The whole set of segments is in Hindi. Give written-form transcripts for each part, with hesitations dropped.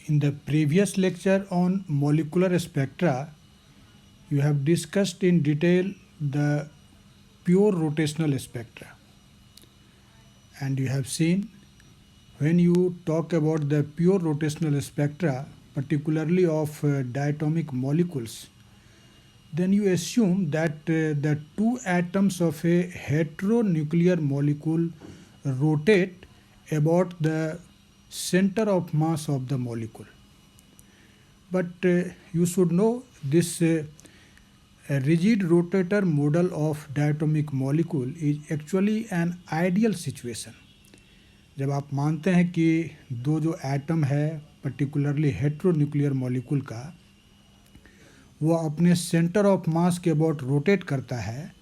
In the previous lecture on molecular spectra, you have discussed in detail the pure rotational spectra. And you have seen when you talk about the pure rotational spectra, particularly of diatomic molecules, then you assume that the two atoms of a heteronuclear molecule rotate about the center of mass of the molecule. But you should know this rigid rotator model of diatomic molecule is actually an ideal situation. जब आप मानते हैं कि दो जो एटम है पर्टिकुलरली हेट्रोन्यूक्लियर मॉलिक्यूल का वो अपने सेंटर ऑफ मास के अबाउट रोटेट करता है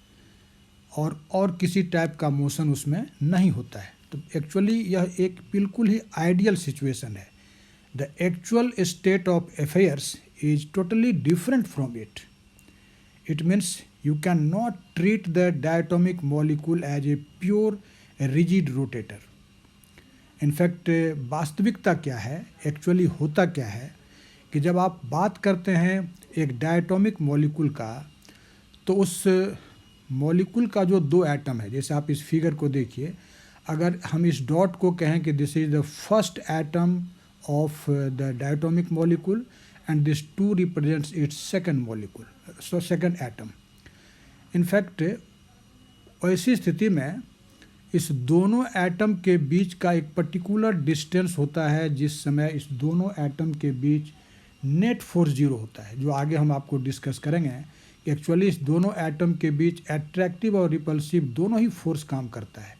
और किसी टाइप का मोशन उसमें नहीं होता है, तो एक्चुअली यह एक बिल्कुल ही आइडियल सिचुएशन है. The actual state of affairs is totally different from it. It means you can not treat the diatomic molecule as a pure rigid rotator. In fact वास्तविकता क्या है, एक्चुअली होता क्या है कि जब आप बात करते हैं एक डायटोमिक मॉलिक्यूल का, तो उस मॉलिक्यूल का जो दो एटम है, जैसे आप इस फिगर को देखिए, अगर हम इस डॉट को कहें कि this is the first atom of the diatomic molecule and this two represents its second molecule, so second atom. In fact ऐसी स्थिति में इस दोनों एटम के बीच का एक पर्टिकुलर डिस्टेंस होता है जिस समय इस दोनों एटम के बीच नेट फोर्स जीरो होता है, जो आगे हम आपको डिस्कस करेंगे कि एक्चुअली इस दोनों एटम के बीच एट्रैक्टिव और रिपल्सिव दोनों ही फोर्स काम करता है.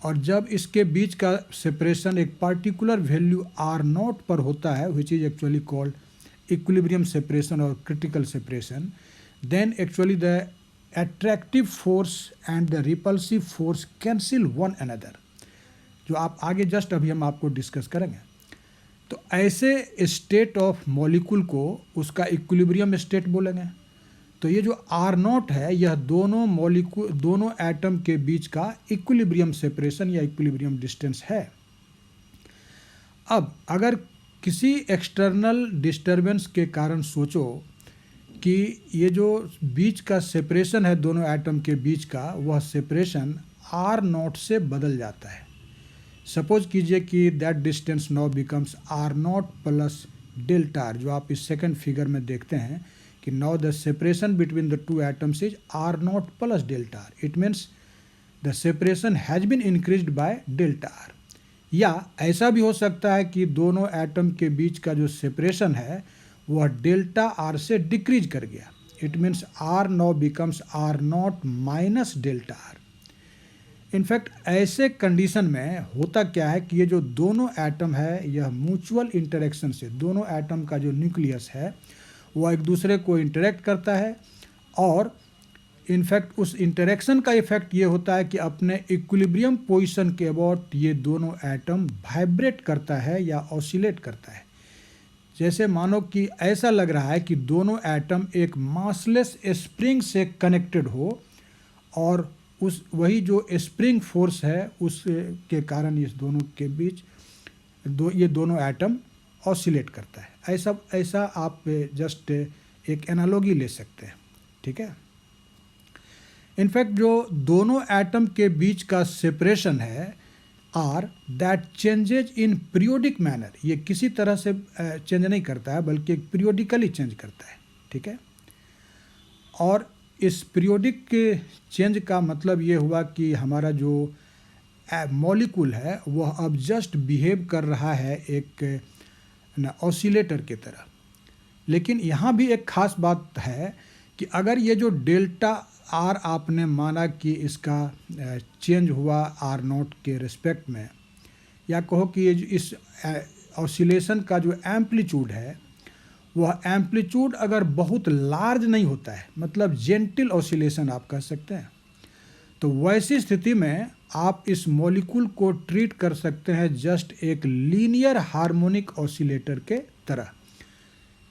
और जब इसके बीच का सेपरेशन एक पर्टिकुलर वैल्यू R0 पर होता है, which is actually called equilibrium separation और critical separation, then actually the attractive force and the repulsive force cancel one another, जो आप आगे जस्ट अभी हम आपको डिस्कस करेंगे. तो ऐसे स्टेट ऑफ मॉलिक्यूल को उसका इक्विलिब्रियम स्टेट बोलेंगे. तो ये जो R0 है यह दोनों एटम के बीच का इक्विलिब्रियम सेपरेशन या इक्विलिब्रियम डिस्टेंस है. अब अगर किसी एक्सटर्नल डिस्टर्बेंस के कारण सोचो कि ये जो बीच का सेपरेशन है दोनों एटम के बीच का, वह सेपरेशन R0 से बदल जाता है. सपोज कीजिए कि that distance now becomes R0 plus delta R, जो आप इस सेकंड फिगर में देखते हैं कि now the separation between the two atoms is R0 plus delta R. It means the separation has been increased by delta R. या ऐसा भी हो सकता है कि दोनों एटम के बीच का जो सेपरेशन है वह डेल्टा आर से डिक्रीज कर गया. It means R now becomes R0 minus delta R. In fact ऐसे कंडीशन में होता क्या है कि ये जो दोनों एटम है यह म्यूचुअल इंटरेक्शन से, दोनों एटम का जो न्यूक्लियस है वह एक दूसरे को इंटरेक्ट करता है, और इनफैक्ट उस इंटरेक्शन का इफेक्ट ये होता है कि अपने इक्विलिब्रियम पोजीशन के अबाउट ये दोनों एटम वाइब्रेट करता है या ऑसिलेट करता है. जैसे मानो कि ऐसा लग रहा है कि दोनों एटम एक मासलेस स्प्रिंग से कनेक्टेड हो, और उस वही जो स्प्रिंग फोर्स है उसके कारण इस दोनों के बीच ये दोनों एटम ऑसिलेट करता है. ऐसा आप जस्ट एक एनालॉजी ले सकते हैं. ठीक है. इनफैक्ट जो दोनों एटम के बीच का सेपरेशन है R, that changes in periodic manner, ये किसी तरह से चेंज नहीं करता है बल्कि एक पीरियोडिकली चेंज करता है. ठीक है. और इस पीरियोडिक चेंज का मतलब ये हुआ कि हमारा जो मॉलिक्यूल है वह अब जस्ट बिहेव कर रहा है एक ऑसिलेटर की तरह. लेकिन यहाँ भी एक ख़ास बात है कि अगर ये जो डेल्टा आर आपने माना कि इसका चेंज हुआ R0 के रिस्पेक्ट में, या कहो कि ये इस ऑसिलेशन का जो एम्पलीट्यूड है वह एम्पलीट्यूड अगर बहुत लार्ज नहीं होता है, मतलब जेंटल ऑसिलेशन आप कह सकते हैं, तो वैसी स्थिति में आप इस मॉलिक्यूल को ट्रीट कर सकते हैं जस्ट एक लीनियर हार्मोनिक ऑसिलेटर के तरह.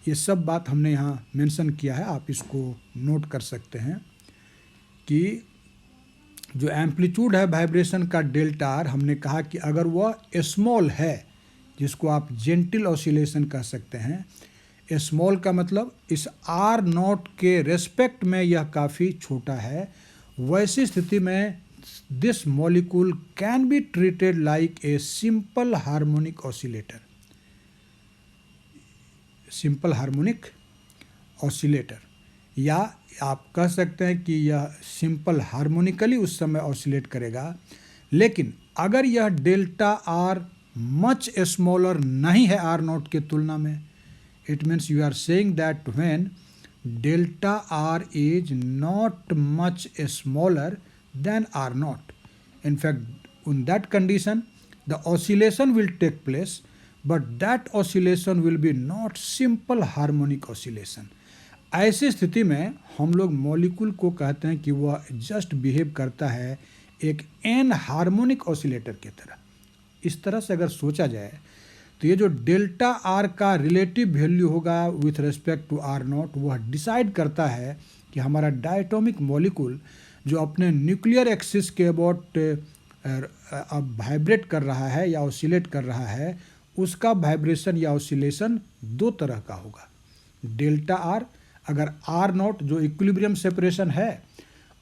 ये सब बात हमने यहाँ मेंशन किया है, आप इसको नोट कर सकते हैं कि जो एम्पलीट्यूड है वाइब्रेशन का डेल्टा आर, हमने कहा कि अगर वह स्मॉल है जिसको आप जेंटिल ऑसिलेशन कह सकते हैं। स्मॉल का मतलब इस आर नॉट के रेस्पेक्ट में यह काफ़ी छोटा है। वैसी स्थिति में this molecule can be treated like a simple harmonic oscillator, simple harmonic oscillator, या आप कह सकते हैं कि यह सिंपल हार्मोनिकली उस समय ऑसिलेट करेगा। लेकिन अगर यह डेल्टा आर मच स्मॉलर नहीं है आर नॉट के तुलना में, it means you are saying that when delta r is not much smaller than r naught, in fact in that condition the oscillation will take place, but that oscillation will be not simple harmonic oscillation। ऐसी स्थिति में हम लोग मॉलिक्यूल को कहते हैं कि वह जस्ट बिहेव करता है एक एन हार्मोनिक ऑसिलेटर की तरह। इस तरह से अगर सोचा जाए तो ये जो डेल्टा आर का रिलेटिव वैल्यू होगा with respect to R naught, वह डिसाइड करता है कि हमारा डायटोमिक मॉलिक्यूल जो अपने न्यूक्लियर एक्सिस के अबाउट अब वाइब्रेट कर रहा है या ऑसिलेट कर रहा है, उसका वाइब्रेशन या ऑसिलेशन दो तरह का होगा। डेल्टा आर अगर आर नॉट जो इक्विलिब्रियम सेपरेशन है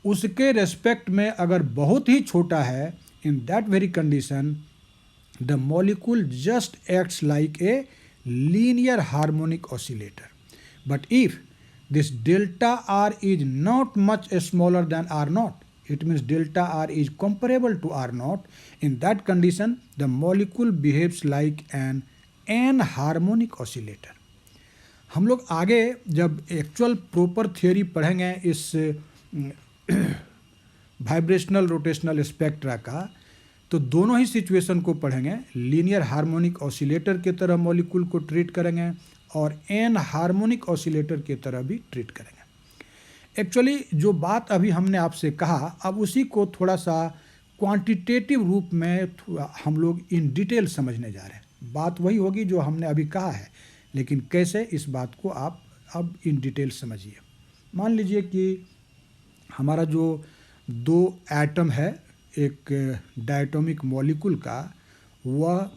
उसके रेस्पेक्ट में अगर बहुत ही छोटा है, in that very condition the molecule just acts like a linear harmonic oscillator. But if this delta r is not much smaller than r naught, it means delta r is comparable to r naught, in that condition the molecule behaves like an anharmonic oscillator। हम लोग आगे जब एक्चुअल प्रॉपर थियोरी पढ़ेंगे इस वाइब्रेशनल रोटेशनल स्पेक्ट्रा का, तो दोनों ही सिचुएशन को पढ़ेंगे। लीनियर हार्मोनिक ऑसिलेटर की तरह मॉलिक्यूल को ट्रीट करेंगे और एन हार्मोनिक ऑसिलेटर की तरह भी ट्रीट करेंगे। एक्चुअली जो बात अभी हमने आपसे कहा, अब उसी को थोड़ा सा क्वांटिटेटिव रूप में हम लोग इन डिटेल समझने जा रहे हैं। बात वही होगी जो हमने अभी कहा है, लेकिन कैसे, इस बात को आप अब इन डिटेल समझिए। मान लीजिए कि हमारा जो दो एटम है एक डायटोमिक मॉलिक्यूल का, वह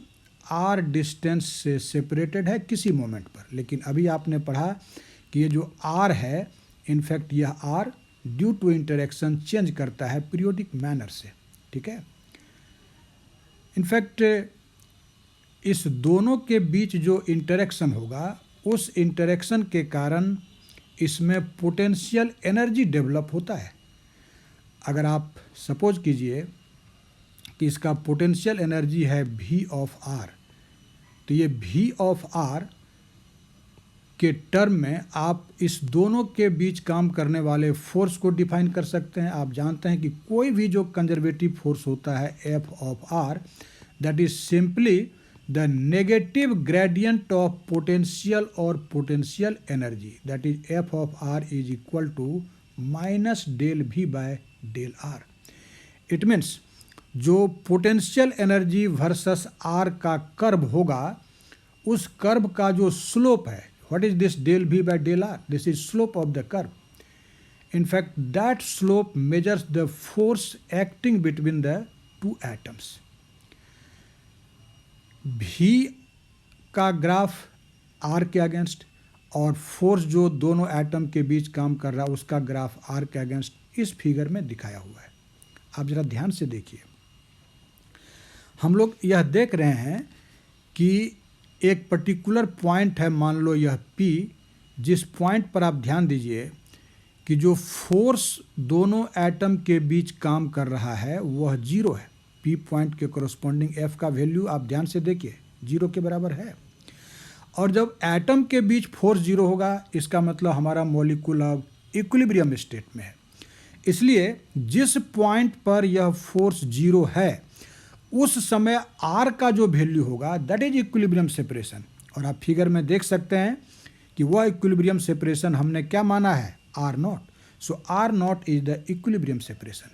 आर डिस्टेंस से सेपरेटेड है किसी मोमेंट पर, लेकिन अभी आपने पढ़ा कि ये जो आर है, इनफैक्ट यह R due to interaction change करता है पीरियोडिक मैनर से, ठीक है। इनफैक्ट इस दोनों के बीच जो इंटरेक्शन होगा, उस इंटरेक्शन के कारण इसमें पोटेंशियल एनर्जी डेवलप होता है। अगर आप सपोज कीजिए कि इसका पोटेंशियल एनर्जी है V ऑफ R, तो ये V ऑफ R के टर्म में आप इस दोनों के बीच काम करने वाले फोर्स को डिफाइन कर सकते हैं। आप जानते हैं कि कोई भी जो कंजर्वेटिव फोर्स होता है F of R, that is simply the negative gradient of potential or potential energy, that is F of R is equal to minus del V by del R। It means जो पोटेंशियल एनर्जी वर्सेस R का कर्व होगा, उस कर्व का जो स्लोप है, what is this del V by del R, this is slope of the curve. In fact that slope measures the force acting between the two atoms. V का ग्राफ R के अगेंस्ट और फोर्स जो दोनों एटम के बीच काम कर रहा है उसका ग्राफ R के अगेंस्ट इस फिगर में दिखाया हुआ है। आप जरा ध्यान से देखिए। हम लोग यह देख रहे हैं कि एक पर्टिकुलर पॉइंट है, मान लो यह P, जिस पॉइंट पर आप ध्यान दीजिए कि जो फोर्स दोनों एटम के बीच काम कर रहा है वह जीरो है। P पॉइंट के कोरस्पॉन्डिंग F का वैल्यू आप ध्यान से देखिए, जीरो के बराबर है। और जब एटम के बीच फोर्स जीरो होगा, इसका मतलब हमारा मॉलिक्यूल अब इक्विलिब्रियम स्टेट में है। इसलिए जिस पॉइंट पर यह फोर्स जीरो है, उस समय R का जो वैल्यू होगा दैट इज इक्विलिब्रियम सेपरेशन। और आप फिगर में देख सकते हैं कि वह इक्विलिब्रियम सेपरेशन हमने क्या माना है, R not. So R not is the equilibrium separation.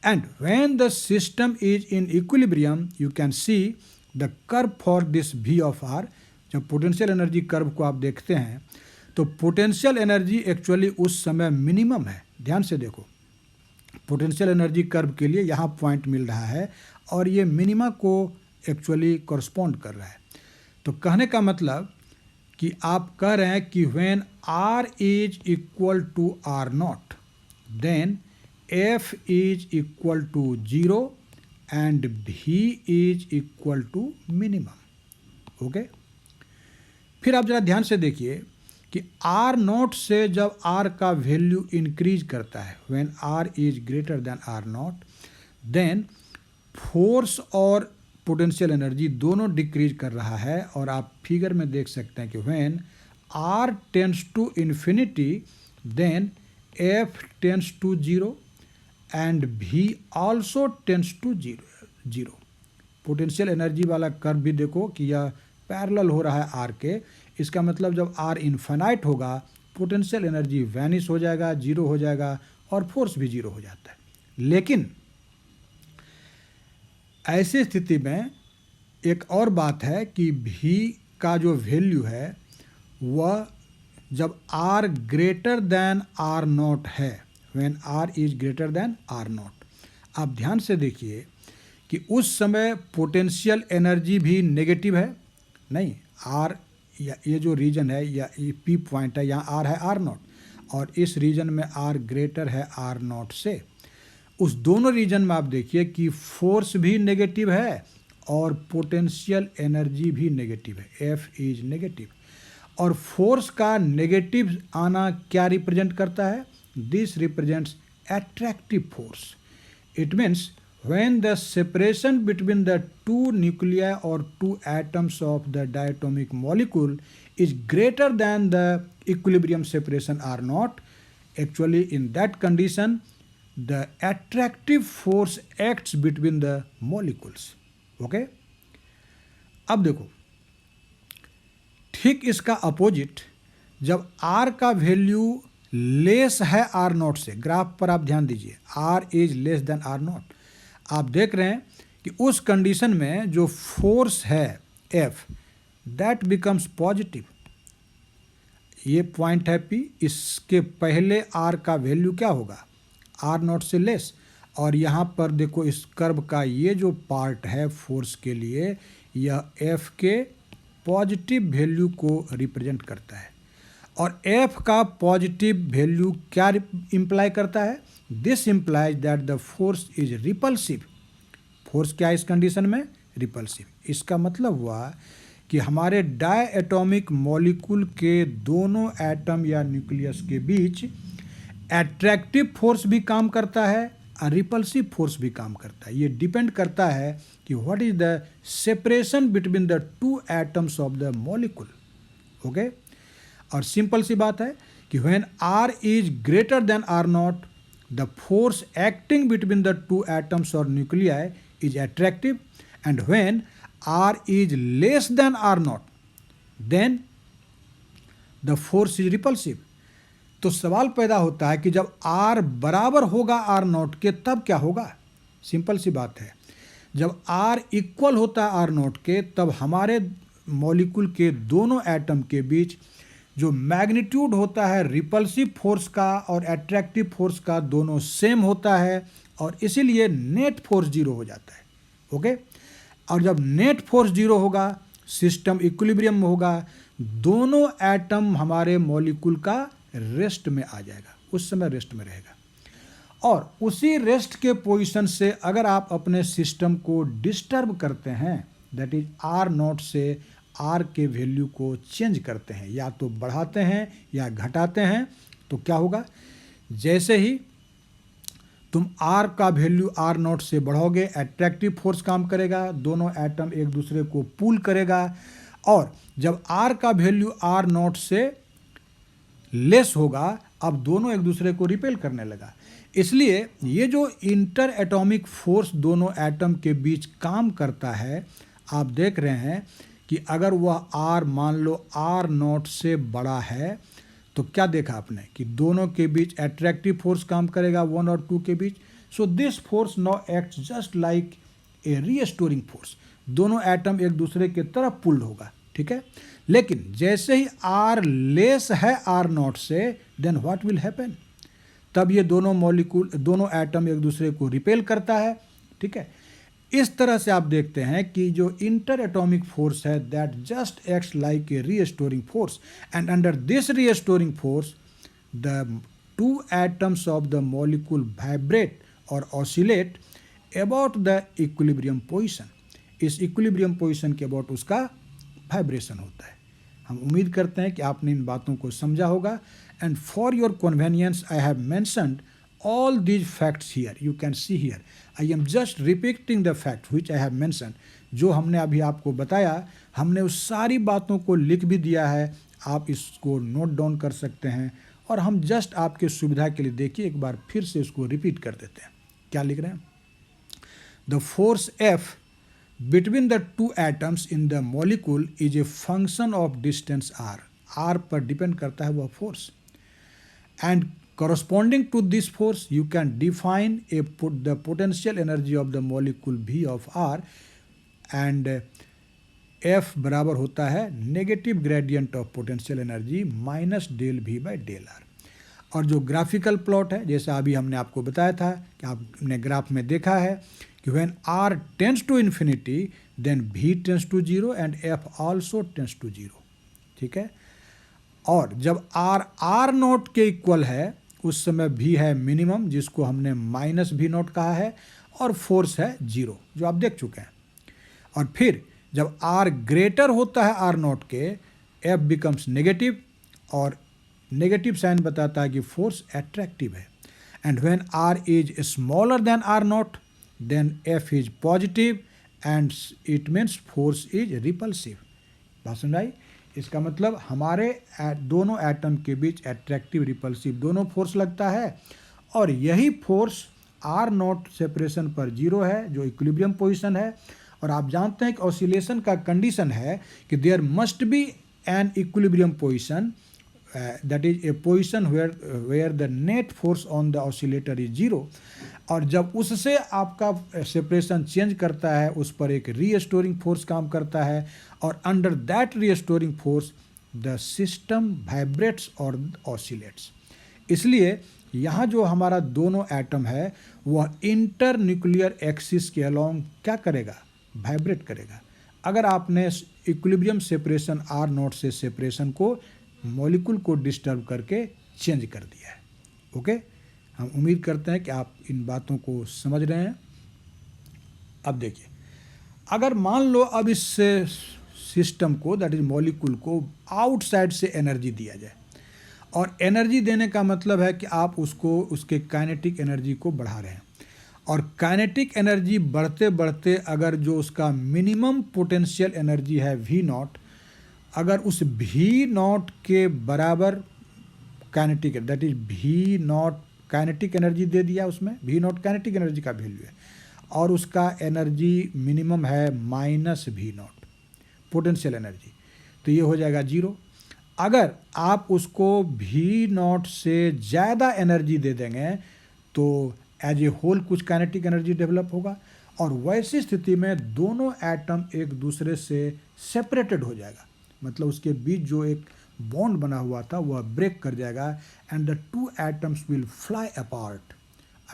And when the system is in equilibrium, you can see the curve for this V of R। जब पोटेंशियल एनर्जी कर्व को आप देखते हैं तो पोटेंशियल एनर्जी एक्चुअली उस समय मिनिमम है। ध्यान से देखो, पोटेंशियल एनर्जी कर्व के लिए यहाँ पॉइंट मिल रहा है और ये मिनिमा को एक्चुअली कॉरस्पॉन्ड कर रहा है। तो कहने का मतलब कि आप कह रहे हैं कि when R is equal to R0 then F is equal to 0 and V is equal to minimum. Okay, फिर आप जरा ध्यान से देखिए कि R0 से जब R का वैल्यू इंक्रीज करता है, when R is greater than R0 then force और पोटेंशियल एनर्जी दोनों डिक्रीज कर रहा है। और आप फिगर में देख सकते हैं कि when R tends to infinity then F tends to 0 and V also tends to 0। Potential energy वाला कर्व भी देखो कि यह पैरेलल हो रहा है R के। इसका मतलब जब R इन्फिनाइट होगा पोटेंशियल एनर्जी वैनिश हो जाएगा, 0 हो जाएगा और फोर्स भी 0 हो जाता है। लेकिन ऐसी स्थिति में एक और बात है कि V का जो वैल्यू है वह जब R ग्रेटर देन R0 है, when R is greater than R0, आप ध्यान से देखिए कि उस समय पोटेंशियल एनर्जी भी नेगेटिव है। नहीं, R या ये जो रीजन है या ये P पॉइंट है, यहाँ R है R0 और इस रीजन में R ग्रेटर है R0 से। उस दोनों रीजन में आप देखिए कि फोर्स भी नेगेटिव है और पोटेंशियल एनर्जी भी नेगेटिव है, F इज नेगेटिव। और फोर्स का नेगेटिव आना क्या रिप्रेजेंट करता है? This represents attractive force. It means when the separation between the two nuclei or two atoms of the diatomic molecule is greater than the equilibrium separation R0, actually in that condition the attractive force acts between the molecules. Okay? अब देखो, ठीक इसका अपोजिट जब R का वैल्यू लेस है R0 से, ग्राफ पर आप ध्यान दीजिए, R is less than R0, आप देख रहे हैं कि उस कंडीशन में जो फोर्स है F दैट बिकम्स पॉजिटिव। ये पॉइंट है P, इसके पहले R का वैल्यू क्या होगा? R0 से लेस। और यहाँ पर देखो इस कर्व का ये जो पार्ट है फोर्स के लिए, यह F के पॉजिटिव वैल्यू को रिप्रेजेंट करता है। और F का पॉजिटिव वैल्यू क्या इम्प्लाई करता है? This implies that the force is repulsive. Force क्या है इस कंडीशन में? रिपल्सिव। इसका मतलब हुआ कि हमारे डाई एटॉमिक मॉलिक्यूल के दोनों एटम या न्यूक्लियस के बीच एट्रैक्टिव फोर्स भी काम करता है और रिपल्सिव फोर्स भी काम करता है। ये डिपेंड करता है कि what is the separation between the two atoms of the molecule. Okay, और सिंपल सी बात है कि when R is greater than R0 the force acting between the two atoms or nuclei is attractive and when R is less than R0 then the force is repulsive. तो सवाल पैदा होता है कि जब R बराबर होगा R0 के तब क्या होगा? सिंपल सी बात है, जब R इक्वल होता है R0 के तब हमारे मॉलिक्यूल के दोनों एटम के बीच जो मैग्नीट्यूड होता है रिपल्सिव फोर्स का और एट्रैक्टिव फोर्स का दोनों सेम होता है और इसीलिए नेट फोर्स 0 हो जाता है। ओके, और जब नेट फोर्स 0 होगा सिस्टम इक्विलिब्रियम में होगा, दोनों एटम हमारे मॉलिक्यूल का रेस्ट में आ जाएगा, उस समय रेस्ट में रहेगा। और उसी रेस्ट के पोजीशन से अगर आप अपने सिस्टम को डिस्टर्ब करते हैं, दैट इज R0 से R के वैल्यू को चेंज करते हैं, या तो बढ़ाते हैं या घटाते हैं, तो क्या होगा? जैसे ही तुम R का वैल्यू R0 से बढ़ाओगे एट्रैक्टिव फोर्स काम करेगा, दोनों एटम एक दूसरे को पुल करेगा। और जब R का वैल्यू R0 से लेस होगा, अब दोनों एक दूसरे को रिपेल करने लगा। इसलिए ये जो इंटर एटॉमिक फोर्स दोनों एटम के बीच काम करता है, आप देख रहे हैं कि अगर वह R मान लो R0 से बड़ा है तो क्या देखा आपने कि दोनों के बीच एट्रैक्टिव फोर्स काम करेगा 1 और 2 के बीच। So this force now acts just like a restoring force, दोनों एटम एक दूसरे के तरफ पुल्ड होगा, ठीक है। लेकिन जैसे ही R लेस है R0 से, देन व्हाट विल हैपन? तब ये दोनों मॉलिक्यूल दोनों एटम एक दूसरे को रिपेल करता है, ठीक है। इस तरह से आप देखते हैं कि जो इंटर एटॉमिक फोर्स है that just acts like a restoring force, and under this restoring force the two atoms of the molecule vibrate or oscillate about the equilibrium position. इस इक्विलिब्रियम पोजीशन के अबाउट उसका वाइब्रेशन होता है। हम उम्मीद करते हैं कि आपने इन बातों को समझा होगा। And for your convenience I have mentioned all these facts here. You can see here. I am just repeating the fact which I have mentioned. जो हमने अभी आपको बताया, हमने उस सारी बातों को लिख भी दिया है, आप इसको नोट डाउन कर सकते हैं। और हम जस्ट आपके सुविधा के लिए देखिए एक बार फिर से उसको रिपीट कर देते हैं। क्या लिख रहे हैं? The force F between the two atoms in the molecule is a function of distance r. r पर डिपेंड करता है वह force. And corresponding to this force, you can define the potential energy of the molecule V of R, and F बराबर होता है negative gradient of potential energy minus del V by del R। और जो ग्राफिकल प्लॉट है, जैसा अभी हमने आपको बताया था कि आपने ग्राफ में देखा है कि when R tends to infinity, then V tends to 0 and F also tends to 0। ठीक है। और जब R नोट के इक्वल है उस समय भी है मिनिमम, जिसको हमने माइनस भी नोट कहा है, और फोर्स है 0 जो आप देख चुके हैं। और फिर जब R ग्रेटर होता है R नोट के, F बिकम्स नेगेटिव, और नेगेटिव साइन बताता है कि फोर्स अट्रैक्टिव है। And when R is smaller than R naught, then F is positive and it means force is repulsive. बात समझ आई? इसका मतलब हमारे दोनों एटम के बीच अट्रैक्टिव रिपल्सिव दोनों फोर्स लगता है, और यही फोर्स R नॉट सेपरेशन पर 0 है जो इक्विलिब्रियम पोजीशन है। और आप जानते हैं कि ऑसिलेशन का कंडीशन है कि there must be an equilibrium position, that is a position where the net force on the oscillator is 0। और जब उससे आपका सेपरेशन चेंज करता है, उस पर एक रीस्टोरिंग फोर्स काम करता है, और under that restoring force the system vibrates और ऑसिलेट्स। इसलिए यहाँ जो हमारा दोनों एटम है वह इंटर न्यूक्लियर एक्सिस के अलोंग क्या करेगा? वाइब्रेट करेगा। अगर आपने इक्विलिब्रियम सेपरेशन R नॉट से सेपरेशन को मॉलिक्यूल को डिस्टर्ब करके चेंज कर दिया है। ओके, हम उम्मीद करते हैं कि आप इन बातों को समझ रहे हैं। अब देखिए, अगर मान लो अब इस सिस्टम को, दैट इज मॉलिक्यूल को, आउटसाइड से एनर्जी दिया जाए, और एनर्जी देने का मतलब है कि आप उसको उसके काइनेटिक एनर्जी को बढ़ा रहे हैं, और काइनेटिक एनर्जी बढ़ते बढ़ते अगर जो उसका मिनिमम पोटेंशियल एनर्जी है V नॉट, अगर उस V नॉट के बराबर kinetic, that is V naught kinetic energy दे दिया, उसमें V नॉट काइनेटिक एनर्जी का वैल्यू है, और उसका एनर्जी मिनिमम है minus V naught potential energy, तो ये हो जाएगा 0। अगर आप उसको V नॉट से ज़्यादा एनर्जी दे देंगे तो एज ए होल कुछ काइनेटिक एनर्जी डेवलप होगा, और वैसी स्थिति में दोनों एटम एक दूसरे से सेपरेटेड हो जाएगा, मतलब उसके बीच जो एक बॉन्ड बना हुआ था वह ब्रेक कर जाएगा, and the two atoms will fly apart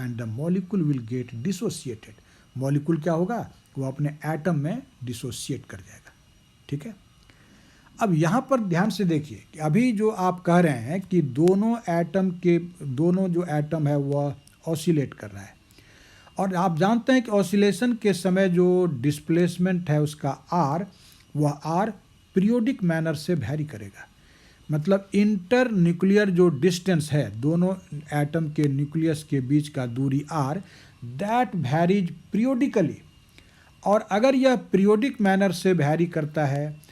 and the molecule will get dissociated. Molecule क्या होगा? वो अपने एटम में डिसोसिएट कर जाएगा। ठीक है। अब यहाँ पर ध्यान से देखिए कि अभी जो आप कह रहे हैं कि दोनों जो एटम है वह ऑसिलेट कर रहा है, और आप जानते हैं कि ऑसिलेशन के समय जो डिस्प्लेसमेंट है उसका R, वह R पीरियोडिक मैनर से वैरी करेगा। मतलब इंटर न्यूक्लियर जो डिस्टेंस है दोनों एटम के न्यूक्लियस के बीच का दूरी R, दैट वैरीज पीरियोडिकली। और अगर यह पीरियोडिक मैनर से वैरी करता है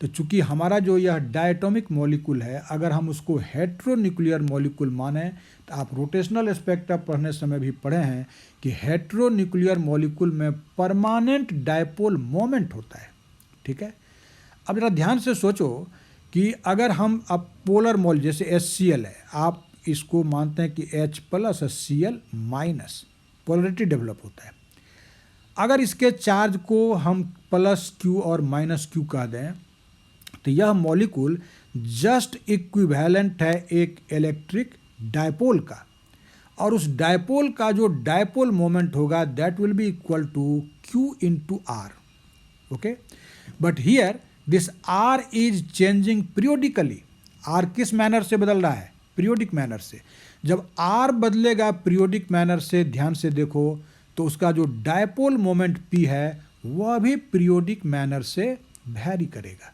तो चूंकि हमारा जो यह डायटोमिक मॉलिक्यूल है, अगर हम उसको हेट्रोन्यूक्लियर मॉलिक्यूल माने, तो आप रोटेशनल स्पेक्ट्रम पढ़ने समय भी पढ़े हैं कि हेट्रोन्यूक्लियर मॉलिक्यूल में परमानेंट डायपोल मोमेंट होता है। ठीक है। अब जरा ध्यान से सोचो कि अगर हम अब पोलर मॉल जैसे HCl है, आप इसको मानते हैं कि H plus Cl minus polarity develop होता है। अगर इसके चार्ज को हम प्लस Q और माइनस Q कह दें तो यह मॉलिक्यूल जस्ट इक्विवेलेंट है एक इलेक्ट्रिक डायपोल का, और उस डायपोल का जो डायपोल मोमेंट होगा that will be equal to Q into R. Okay, but here this R is changing periodically. R किस मैनर से बदल रहा है? पीरियोडिक मैनर से. जब R बदलेगा पीरियोडिक मैनर से, ध्यान से देखो, तो उसका जो डायपोल मोमेंट P है वह भी पीरियोडिक मैनर से वैरी करेगा.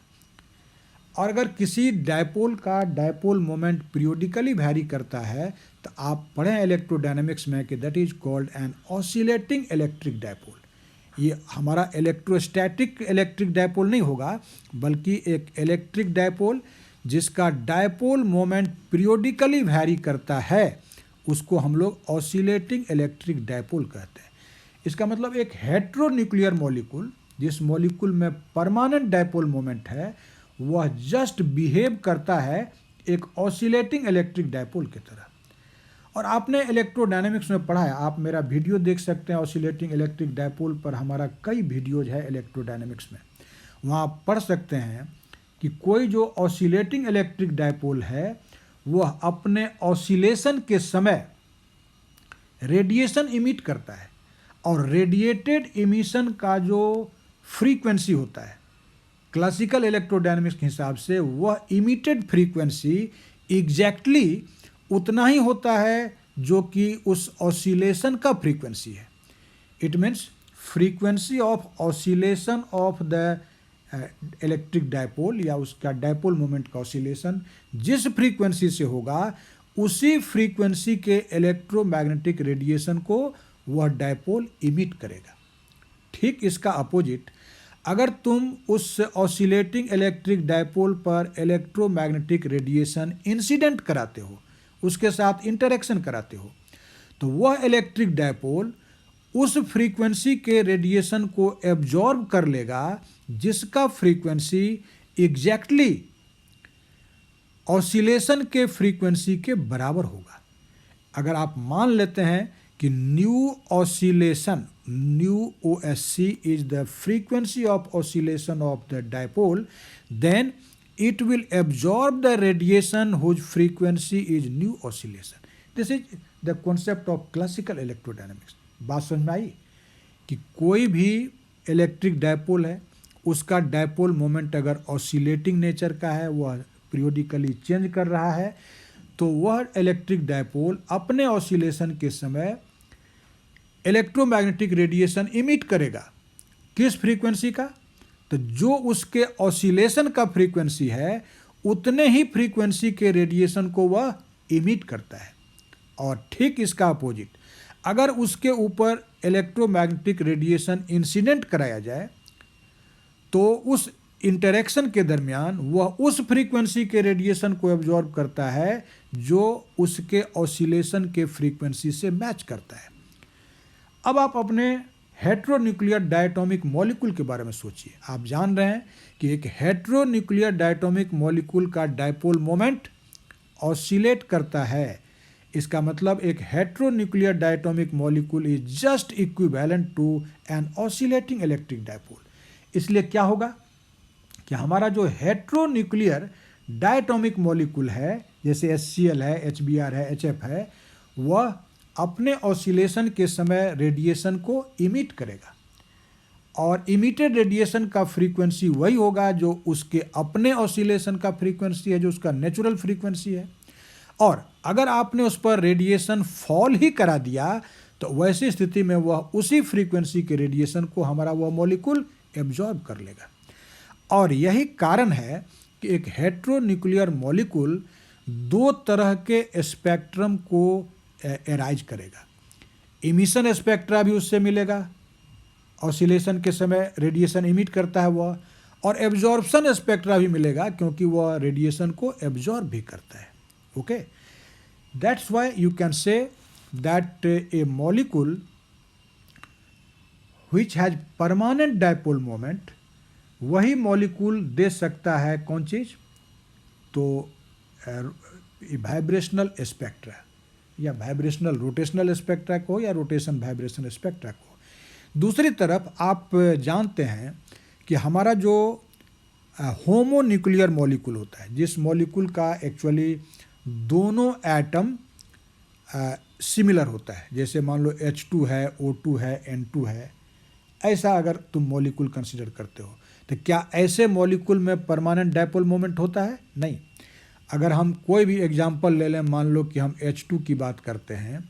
और अगर किसी डायपोल का डायपोल मोमेंट पीरियोडिकली वैरी करता है तो आप पढ़ें इलेक्ट्रोडायनेमिक्स में कि that is called an oscillating electric dipole. ये हमारा इलेक्ट्रोस्टैटिक इलेक्ट्रिक डायपोल नहीं होगा, बल्कि एक इलेक्ट्रिक डायपोल जिसका डायपोल मोमेंट पीरियोडिकली वैरी करता है उसको हम लोग ऑसिलेटिंग इलेक्ट्रिक डायपोल कहते हैं. इसका मतलब एक हेट्रोन्यूक्लियर मॉलिक्यूल, जिस मॉलिक्यूल में परमानेंट डायपोल मोमेंट है, वह जस्ट बिहेव करता है एक ऑसिलेटिंग इलेक्ट्रिक डायपोल की तरह. और आपने इलेक्ट्रोडायनेमिक्स में पढ़ा है, आप मेरा वीडियो देख सकते हैं ऑसिलेटिंग इलेक्ट्रिक डायपोल पर, हमारा कई वीडियोज है इलेक्ट्रोडायनेमिक्स में, वहाँ आप पढ़ सकते हैं कि कोई जो ऑसिलेटिंग इलेक्ट्रिक डायपोल है वह अपने ऑसिलेशन के समय रेडिएशन इमिट करता है, और रेडिएटेड इमिशन का जो फ्रीक्वेंसी होता है क्लासिकल इलेक्ट्रोडायनेमिक्स के हिसाब से वह इमिटेड फ्रीक्वेंसी एग्जैक्टली उतना ही होता है जो कि उस ऑसिलेशन का फ्रीक्वेंसी है. It means frequency of oscillation of the electric dipole या उसका डायपोल मोमेंट का ऑसिलेशन जिस फ्रीक्वेंसी से होगा उसी फ्रीक्वेंसी के इलेक्ट्रोमैग्नेटिक रेडिएशन को वह डायपोल इमिट करेगा. ठीक इसका अपोजिट, अगर तुम उस ऑसिलेटिंग इलेक्ट्रिक डायपोल पर इलेक्ट्रोमैग्नेटिक रेडिएशन इंसिडेंट कराते हो, उसके साथ इंटरेक्शन कराते हो, तो वह इलेक्ट्रिक डायपोल उस फ्रीक्वेंसी के रेडिएशन को एब्जॉर्ब कर लेगा जिसका फ्रीक्वेंसी एग्जैक्टली ऑसिलेशन के फ्रीक्वेंसी के बराबर होगा. अगर आप मान लेते हैं कि nu oscillation, nu OSC is the frequency of oscillation of the dipole, then it will absorb the radiation whose frequency is new oscillation. This is the concept of classical electrodynamics. बात समझ में आई कि कोई भी इलेक्ट्रिक डायपोल है, उसका डायपोल मोमेंट अगर ऑसिलेटिंग नेचर का है, वह पीरियोडिकली चेंज कर रहा है, तो वह इलेक्ट्रिक डायपोल अपने ऑसिलेशन के समय इलेक्ट्रोमैग्नेटिक रेडिएशन इमिट करेगा. किस फ्रीक्वेंसी का? तो जो उसके ऑसिलेशन का फ्रीक्वेंसी है उतने ही फ्रीक्वेंसी के रेडिएशन को वह इमिट करता है. और ठीक इसका अपोजिट, अगर उसके ऊपर इलेक्ट्रोमैग्नेटिक रेडिएशन इंसिडेंट कराया जाए तो उस इंटरेक्शन के दरमियान वह उस फ्रीक्वेंसी के रेडिएशन को एब्जॉर्ब करता है जो उसके ऑसिलेशन के फ्रीक्वेंसी से मैच करता है. अब आप अपने हेट्रोन्यूक्लियर डायटोमिक मॉलिक्यूल के बारे में सोचिए. आप जान रहे हैं कि एक हेट्रोन्यूक्लियर डायटोमिक मॉलिक्यूल का डायपोल मोमेंट ऑसिलेट करता है. इसका मतलब एक heteronuclear diatomic molecule is just equivalent to an oscillating electric dipole. इसलिए क्या होगा कि हमारा जो हेट्रोन्यूक्लियर डायटोमिक मॉलिक्यूल है, जैसे HCl है, HBr है, HF है, वह अपने ऑसिलेशन के समय रेडिएशन को इमिट करेगा, और इमिटेड रेडिएशन का फ्रीक्वेंसी वही होगा जो उसके अपने ऑसिलेशन का फ्रीक्वेंसी है, जो उसका नेचुरल फ्रीक्वेंसी है. और अगर आपने उस पर रेडिएशन फॉल ही करा दिया तो वैसी स्थिति में वह उसी फ्रीक्वेंसी के रेडिएशन को हमारा वह मॉलिक्यूल एब्जॉर्ब कर लेगा. और यही कारण है कि एक हेट्रोन्यूक्लियर मॉलिक्यूल दो तरह के स्पेक्ट्रम को एराइज करेगा. इमिशन स्पेक्ट्रा भी उससे मिलेगा, ऑसिलेशन के समय रेडिएशन इमिट करता है वह, और एब्जॉर्प्शन स्पेक्ट्रा भी मिलेगा क्योंकि वह रेडिएशन को एब्जॉर्ब भी करता है. Okay, that's why you can say that A molecule which has permanent dipole moment, वही मॉलिक्यूल दे सकता है कौन चीज़? तो वाइब्रेशनल स्पेक्ट्रा, या वाइब्रेशनल रोटेशनल स्पेक्ट्रा को, या रोटेशन वाइब्रेशन स्पेक्ट्रा को. दूसरी तरफ आप जानते हैं कि हमारा जो होमोन्यूक्लियर मॉलिक्यूल होता है, जिस मॉलिक्यूल का एक्चुअली दोनों एटम सिमिलर होता है, जैसे मान लो H2 है, O2 है, N2 है, ऐसा अगर तुम मॉलिक्यूल कंसिडर करते हो, तो क्या ऐसे मॉलिक्यूल में परमानेंट डायपोल मोमेंट होता है? नहीं। अगर हम कोई भी एग्जांपल ले लें, मान लो कि हम H2 की बात करते हैं,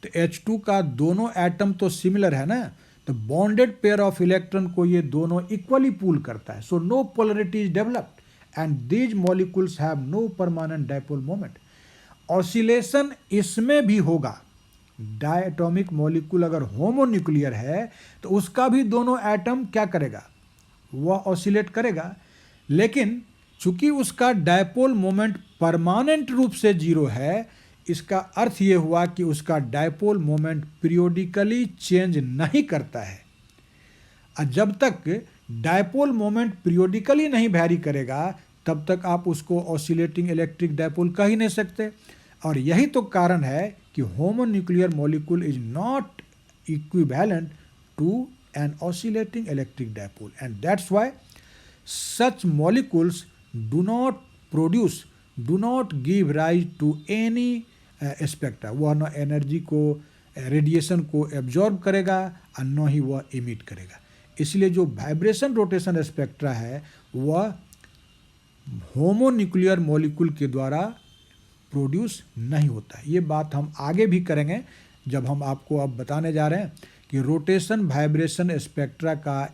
तो H2 का दोनों एटम तो सिमिलर है ना, तो बॉन्डेड पेयर ऑफ इलेक्ट्रॉन को ये दोनों इक्वली पूल करता है, so no polarity is developed and these molecules have no permanent dipole moment. Oscillation इसमें भी होगा। डायटोमिक मॉलिक्यूल अगर होमोन्यूक्लियर है तो उसका भी दोनों एटम क्या करेगा, वह ऑसिलेट करेगा, लेकिन चूंकि उसका डायपोल मोमेंट परमानेंट रूप से जीरो है, इसका अर्थ ये हुआ कि उसका डायपोल मोमेंट पीरियोडिकली चेंज नहीं करता है। और जब तक डायपोल मोमेंट पीरियोडिकली नहीं वैरी करेगा, तब तक आप उसको ऑसिलेटिंग इलेक्ट्रिक डायपोल कह ही नहीं सकते। और यही तो कारण है कि homonuclear molecule is not equivalent to an oscillating electric dipole, and that's why such molecules do not give rise to any spectra। वह न एनर्जी को, रेडिएशन को एब्जॉर्ब करेगा और न ही वह इमिट करेगा। इसलिए जो वाइब्रेशन रोटेशन स्पेक्ट्रा है वह होमोन्यूक्लियर मॉलिक्यूल के द्वारा प्रोड्यूस नहीं होता है। ये बात हम आगे भी करेंगे जब हम आपको अब बताने जा रहे हैं कि रोटेशन वाइब्रेशन स्पेक्ट्रा का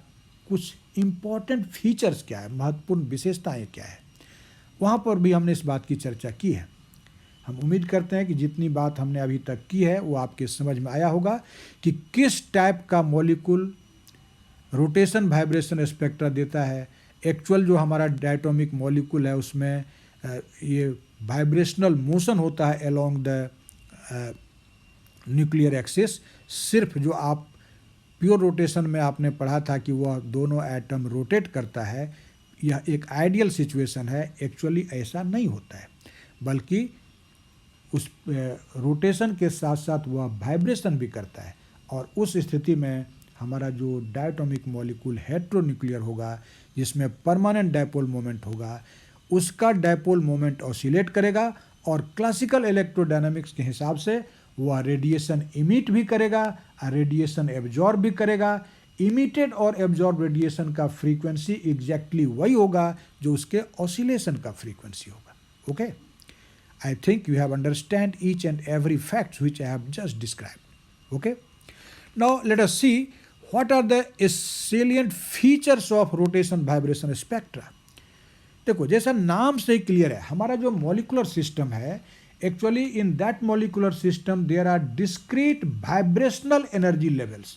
कुछ इम्पॉर्टेंट फीचर्स क्या है, महत्वपूर्ण विशेषताएं क्या है, वहाँ पर भी हमने इस बात की चर्चा की है। हम उम्मीद करते हैं कि जितनी बात हमने अभी तक की है वो आपके समझ में आया होगा कि किस टाइप का मॉलिक्यूल रोटेशन वाइब्रेशन स्पेक्ट्रा देता है। एक्चुअल जो हमारा डायटोमिक मॉलिक्यूल है उसमें ये वाइब्रेशनल मोशन होता है अलोंग द न्यूक्लियर एक्सिस। सिर्फ जो आप प्योर रोटेशन में आपने पढ़ा था कि वह दोनों एटम रोटेट करता है, यह एक आइडियल सिचुएशन है। एक्चुअली ऐसा नहीं होता है, बल्कि उस रोटेशन के साथ साथ वह वाइब्रेशन भी करता है, और उस स्थिति में हमारा जो डायटोमिक मॉलिक्यूल हेट्रोन्यूक्लियर होगा, जिसमें परमानेंट डायपोल मोमेंट होगा, उसका डायपोल मोमेंट ऑसिलेट करेगा, और क्लासिकल इलेक्ट्रोडायनामिक्स के हिसाब से वह रेडिएशन इमिट भी करेगा और रेडिएशन एब्जॉर्ब भी करेगा। इमिटेड और एब्जॉर्ब रेडिएशन का फ्रीक्वेंसी एग्जैक्टली वही होगा जो उसके ऑसिलेशन का फ्रीक्वेंसी होगा। Okay, I think you have understand each and every facts which I have just described. Okay, now let us see what are the salient features of rotation vibration spectra. देखो, जैसा नाम से ही क्लियर है, हमारा जो मॉलिकुलर सिस्टम है, actually in that molecular system there are discrete vibrational energy levels.